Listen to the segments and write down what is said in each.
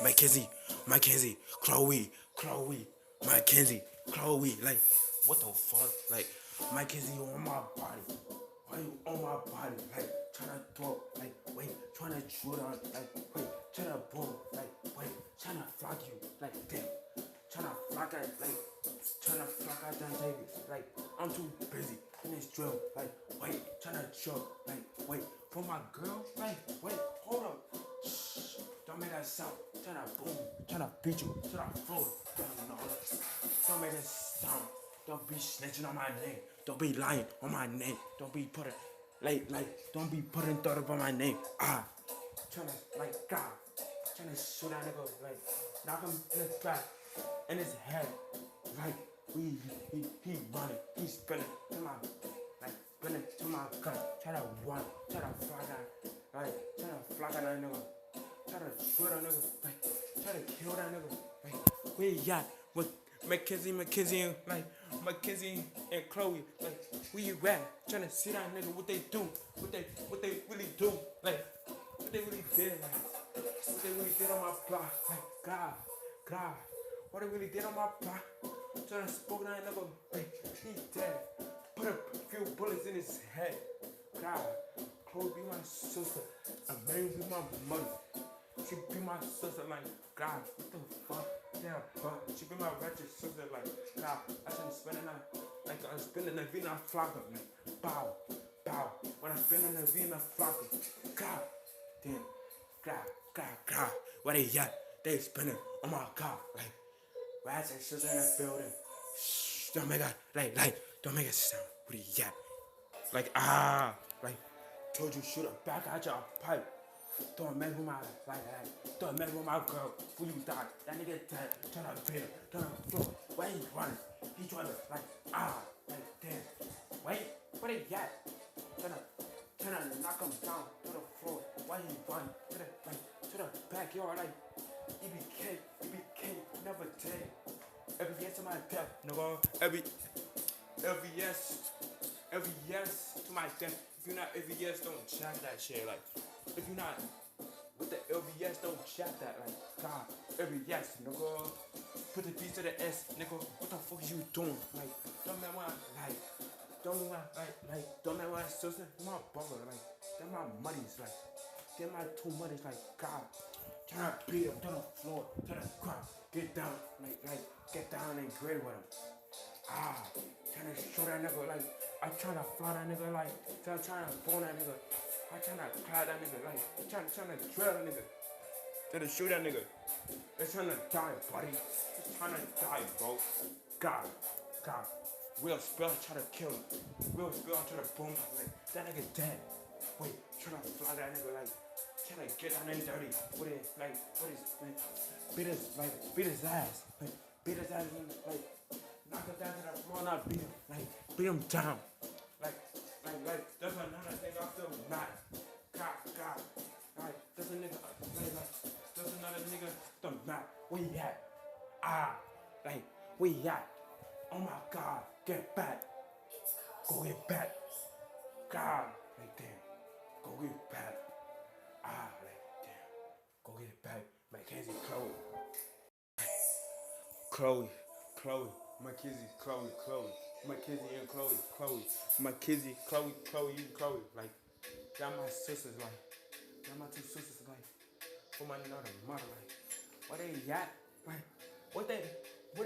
Mackenzie, Chloe, Mackenzie, Chloe. Like, what the fuck? Like, Mackenzie, you on my body. Why you on my body? Like, tryna throw, like, wait, tryna shoot on, like, wait, tryna boom, like, wait, tryna flock you, like, damn, tryna flock at, like, tryna flock at that baby. Like, I'm too busy in this drill. Like, wait, tryna choke, like, wait, for my girl, like, wait, hold up. Shh, don't make that sound. Tryna boom, tryna beat you, tryna floor. Don't make that sound. Don't be snitching on my name. Don't be lying on my name. Don't be putting, don't be putting thought up on my name. Tryna, like, God, tryna shoot that nigga, like, knock him in his back, in his head, like, he running, he's spinning to my, like, spinning to my gun, tryna run, tryna fly that, like, tryna fly that nigga, tryna shoot that nigga, like, tryna kill that nigga, like, where you at? With Mackenzie, and, like, Mackenzie and Chloe, like, where you at? Tryna see that nigga, what they do, what they really do, like, what they really did, like, what they really did on my block, like, God, what they really did on my block, tryna spoke that nigga, like, he dead, put a few bullets in his head, God, Chloe be my sister, and Mary be my mother. She be my sister, like, God, what the fuck? Yeah, but she be my ratchet sister, like, God, I should spend the night, like, I'm spending the Vina Flocka, like, bow. When I'm spending the Vina Flocka, God, damn, God, where they at? They spinning, oh my God, like, ratchet sister in the building. Shh, don't make a, don't make a sound, where they at? Like, like, told you shoot a back at your pipe. Don't mess with my don't mess with my girl. Who you die? That nigga dead. Tryna beat him. Tryna throw. Where he running? He tryna like damn. Wait, where they at? Tryna knock him down to the floor. Why he running? To the backyard like EBK never take. Every yes to my death, nigga. Every yes to my death. If you're not every yes, don't chat that shit. Like, if you're not with the LVS, don't chat that. Like, God, every yes, nigga. Put the B to the S, nigga. What the fuck is you doing? Like, don't make my, don't make my sister, my brother, like, they're my muddies, like, they're my two muddies, like, God. Trying to beat him to the floor, to the ground. Get down, get down and grid with him. Trying to show that nigga, like, I'm trying to fly that nigga, like, trying to bone that nigga. I'm trying to cloud that nigga, like, I'm trying to drill that nigga. Trying to shoot that nigga. They're trying to die, buddy. They're trying to die, bro. God. Real spell try to kill him. Real spell try to boom him, like, that nigga dead. Wait, trying to fly that nigga, like, trying to get down and dirty. What is, like, beat his ass. Like, beat his ass, like, knock him down to the floor, not beat him. Like, beat him down. Like, there's another thing off the mat. God. Like, there's another nigga off the mat. Where he at? Like, where he at? Oh my God, get back. Go get back. God, like, damn. Go get back. Like, damn. Go get back. Mackenzie, Chloe, Mackenzie, Chloe, Mackenzie and Chloe, Mackenzie, Chloe, you Chloe, like, they're my sisters, like, they're my two sisters, like, for my another mother, like, what they at, like, what a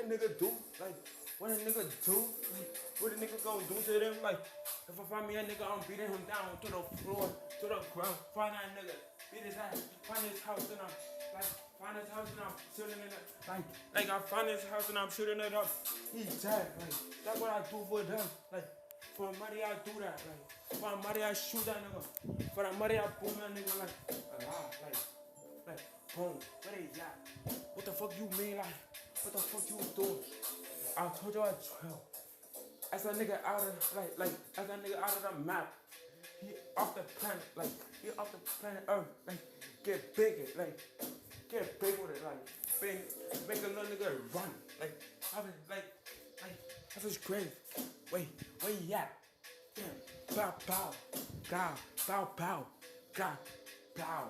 nigga do, like, what a nigga do, like, what a nigga gonna do to them, like, if I find me a nigga, I'm beating him down to the floor, to the ground, find that nigga, beat his ass, find his house and I'm, like, find his house and I'm shooting it up. Like I find his house and I'm shooting it up. He's dead. Like, that's what I do for them. Like, for money I do that. Like, for money I shoot that nigga. For that money I boom that nigga. Like, boom. Where they at? What the fuck you mean? Like, what the fuck you doing? I told you I trail. As that nigga out of, as that nigga out of the map. He off the planet, like, he off the planet Earth. Like, get bigger, like, get big with it, like, make a little nigga run, like, that's just crazy. Wait, where you at? Damn, bow, God, bow, God, bow,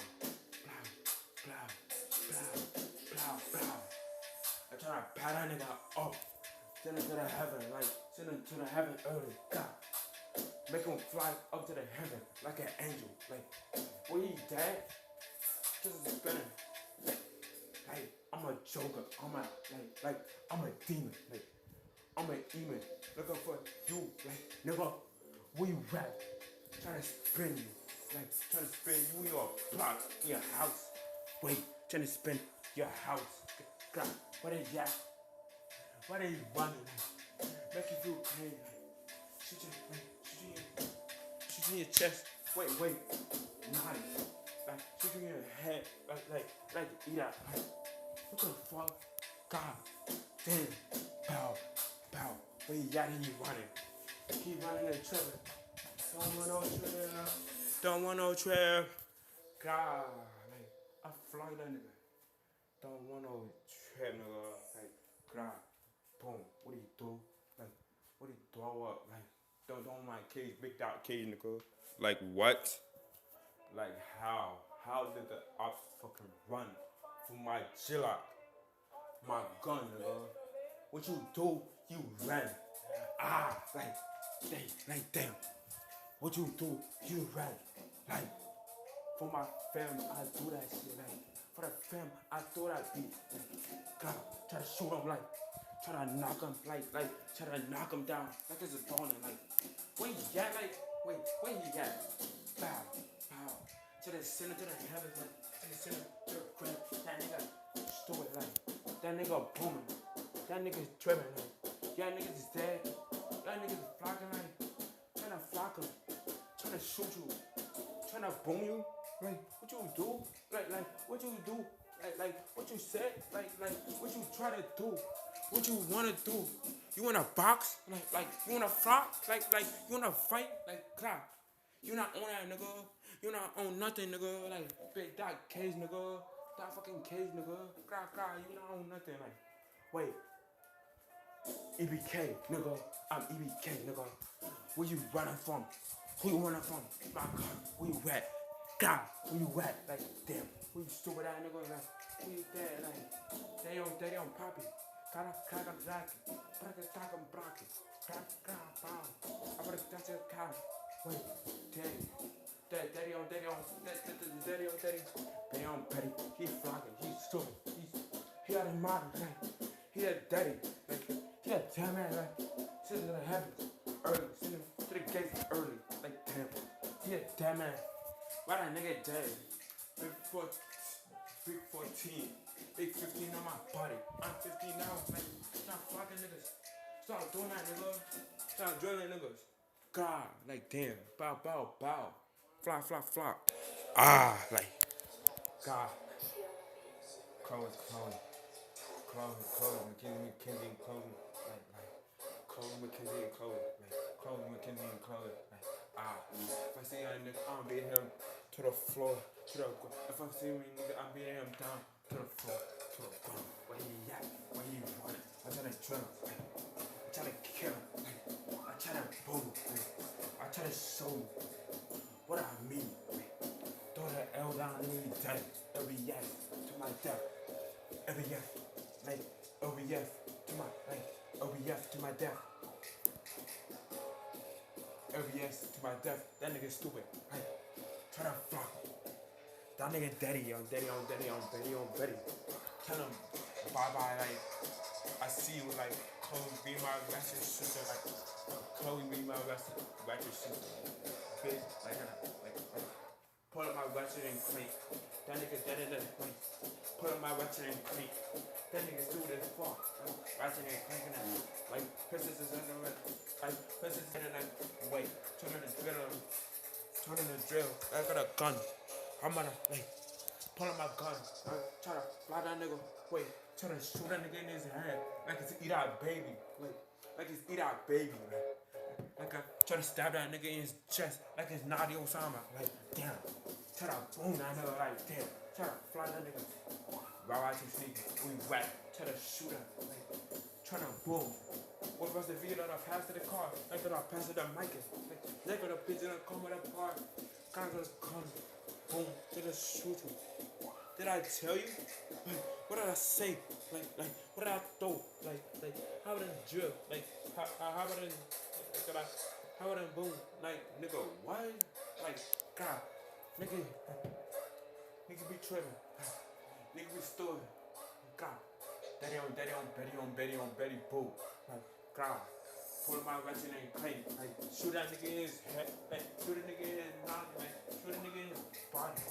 trying to pat that nigga up. Send him to the heaven, like, send him to the heaven early. God. Make him fly up to the heaven like an angel. Like, where he dead? Just spinning. Like, I'm a joker. I'm a demon. Like, I'm a demon. Looking for you. Like, nigga, where you at? Trying to spin you. Like, trying to spin you in your block, in your house. Wait, trying to spin your house. God, what is that? Why they running? Make you feel pain. Shoot you in your chest. Wait. Naughty. Like, shoot you in your head. Like, eat out. Like, what the fuck? God. Damn. Pow. Where you at? He running. Keep running and tripping. Don't want no trip. God. Like, I flung that nigga. Don't want no trip, nigga. Like, God. Boom. What do you do? Like, what do you throw up? Like, don't my cage, big dot cage, nigga. Like, what? Like, how? How did the ops fucking run for my Gillock? My gun, nigga. What you do? You ran. Like, damn. What you do? You ran. Like, for my fam, I do that shit. Like, for the fam, I throw that beat. Like, God, try to shoot him, like, try to knock him, like, try to knock him down, like it's a donut, like, where he at, like, wait, where he at? Bow. To the center, to the heavens, like, to the center, to the crib, that nigga stupid, like, that nigga booming, that nigga's tripping, like, y'all niggas is dead, y'all niggas is flocking, like, trying to flock him, trying to shoot you, trying to boom you, like, what you do, like, what you do, like, what you said, like, what you try to do, what you wanna do, you wanna box, like, you wanna flock, like, you wanna fight, like, clap, you not on that, nigga, you not on nothing, nigga, like, big dot cage, nigga, that fucking cage, nigga, clap, you not on nothing, like, wait, EBK, nigga, I'm EBK, nigga, where you running from, who you running from, my God, where you at, God, where you at, like, damn, where you stupid ass nigga, like, where you there, like, they on poppy, cara, black, bracket, I better touch your car, wait, daddy on, Betty on Petty, he's flocking, he's stupid, he had a model, like, he had daddy, like, he had 10 man, like, sitting to the heavens, early, sitting to the gates early, like, damn, he had 10 man, why that nigga dead, big 14, big 15 on my body, I'm 15 now, like, stop flocking niggas, stop doing that, nigga, stop drilling niggas, God, like, damn, bow, flop, like, God, close, McKenzie, close, like, close, McKenzie, close, like, if I see a nigga, I'm beating him to the floor, if I see me nigga, I'm beating him down to the floor, to the ground, where he at, where he running, I'm trying to drill him, like, I'm trying to kill him, like, I'm trying to boom, like, I'm trying to show you what I mean, like, throw that L down and he dead, every yes to my death, every yes, like, every yes to my, like, every yes to my death. Every yes to my death, that nigga stupid. Like, try to flock. That nigga daddy on Betty. Tell him bye, like, I see you, like, Chloe be my ratchet sister, like, Chloe be my ratchet sister. Bitch, like, pull up my ratchet and clean. That nigga daddy, like, pull up my ratchet and clean. That nigga stupid as fuck. Ratchet and clanking it. Like, princess is under it. Like, princess is in it. Wait, turn on the drill. I got a gun. I'm gonna, like, pull out my gun. Try to fly that nigga. Wait, try to shoot that nigga in his head. Like it's eat out baby. Like it's eat out baby. Like I try to stab that nigga in his chest. Like it's Nadia Osama. Like, damn. Try to boom that nigga. Like, damn. Try to fly that nigga. Right to sleep. We whack. Try to shoot him. Like, try to boom. What was the video that I passed to the car? Like that I passed to the mic. Like, they got a bitch in the car with a car. Kind of come. Boom. They just shoot you. Did I tell you? what did I say? What did I throw? How did I drip? How about how about I boom? Nigga, what? God, nigga, nigga be tripping. Nigga be stupid. God, Betty, boo. God, pull my ratchet and claim. Shoot that nigga in his head. Shoot a nigga in his mouth, shoot a nigga in his body.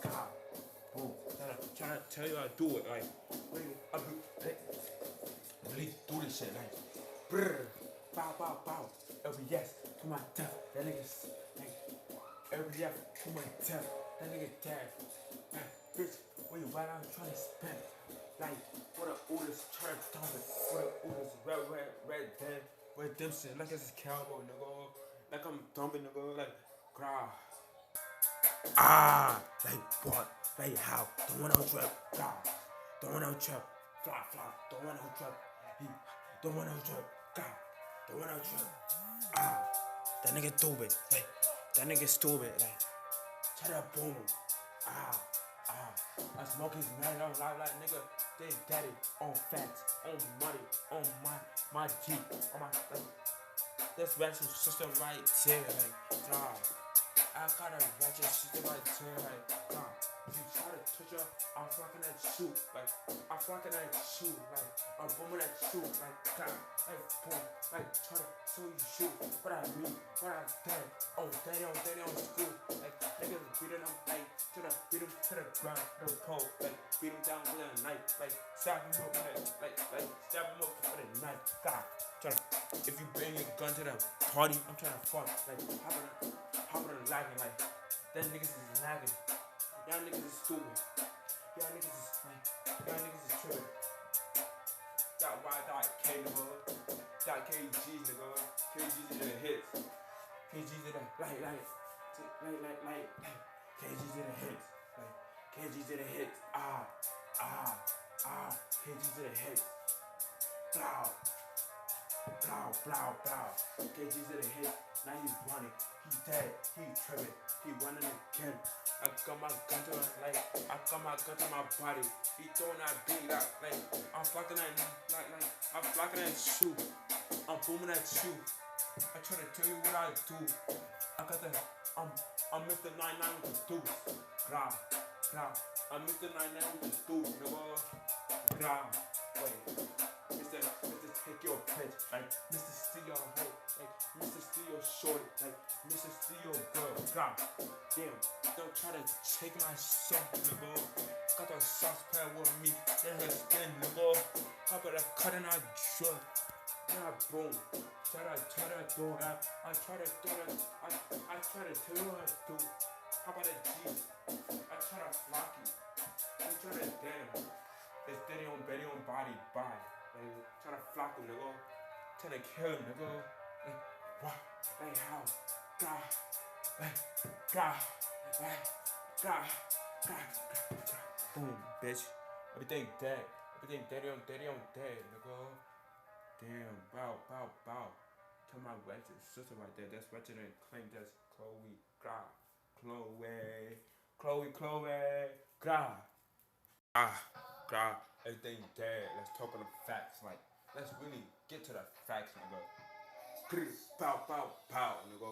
God, boom. Trying to tell you how to do it. I really do this shit. Brr, bow. LBS to my death. That nigga's LBS to my death. That nigga dead. Bitch, where you right out trying to spend? What a Otis trying to dump it. What a Otis red dead. Redemption. It's a cowboy, nigga. I'm dumping, nigga. Grah. What? How? Don't want no trap. Grah. Don't want no trap. Fly. Don't want no trap. Don't want no trap. Grah. Don't want no trap. That nigga stupid. That nigga stupid. Shut up, boom. I smoke his man on live nigga. They daddy on facts, on money, on my G, on my that's ratchet system right there, God. I got a ratchet system right there, God. If you try to touch her, I'm fucking that shoe, I'm fucking that shoe, I'm booming that shoe, God, boom, try to show you shoot, what I mean, what I did, daddy on school, niggas beating them, beat him to the ground, to the pole, beat him down with a knife, stab him up stab him up with a knife, God, if you bring your gun to the party, I'm trying to fuck, hop on the lagging, that niggas is lagging, y'all niggas is stupid, y'all niggas is tripping, got K, nigga, got KG's, nigga, KG's in the hits, KG's in the, KG's in the hits, KG's in the hits, KG's in the hits, blow, KG's in the hits, now he's running, he's dead, he's tripping, he running again, I got my gun to my body, he throwing that beat out, I'm flocking that shoe, I'm booming that shoe, I try to tell you what I do, I'm Mr. 99 with the deuce. Grah. I'm Mr. 99 with the deuce, nigga. Grah. Wait. Mr. Take your pitch. Mr. Steal your hoe. Mr. Steal your shorty. Mr. Steal your girl. Grah. Damn. Don't try to take my shit, nigga. Got the saucepan with me. Then her skin, nigga. How about I cut in our drug? Boom. Try to do that. I try to tell you what I do. How about a G? I try to flock you. I try to damn. It's daddy on body. Try to flock him, nigga. Try to kill him, nigga. What? How? God. Boom, bitch. Everything dead. Daddy on dead, nigga. Damn, bow. Tell my ratchet sister right there. That's ratchet and claim that's Chloe. Chloe. Grah. Everything dead. Let's talk on the facts. Let's really get to the facts, nigga. Pow, nigga.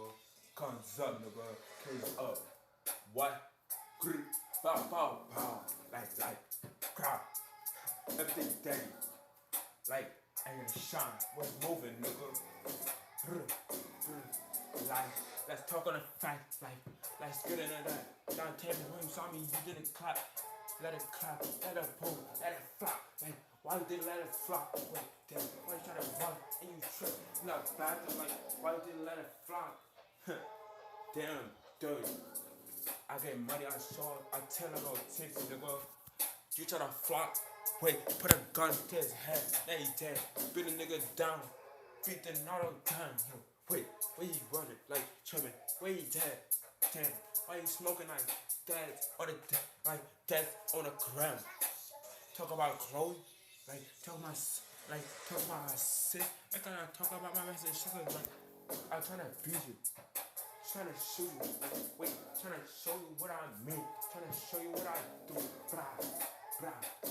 Comes up, nigga. Case up. What? Pow. Grah. Everything dead. And shine, what's moving, nigga? Let's talk on the facts, let's get into that. Don't tell me when you saw me, you didn't clap. Let it clap, let it boom, let it flop. Why you didn't let it flop? Wait, damn, why you trying to run and you trip? You not bad, why you didn't let it flop? Damn, dirty. I get money, I tell her no tips, nigga. You try to flop. Wait, put a gun to his head, now he dead. Beat a nigga down, beat the auto down. Wait, where he running? Trimming, where he dead? Damn, why he smoking dead on the dead on the ground? Talk about Chloe, talk about my sis. I gotta talk about my message. I'm trying to beat you, trying to shoot you. Trying to show you what I mean, trying to show you what I do. Blah.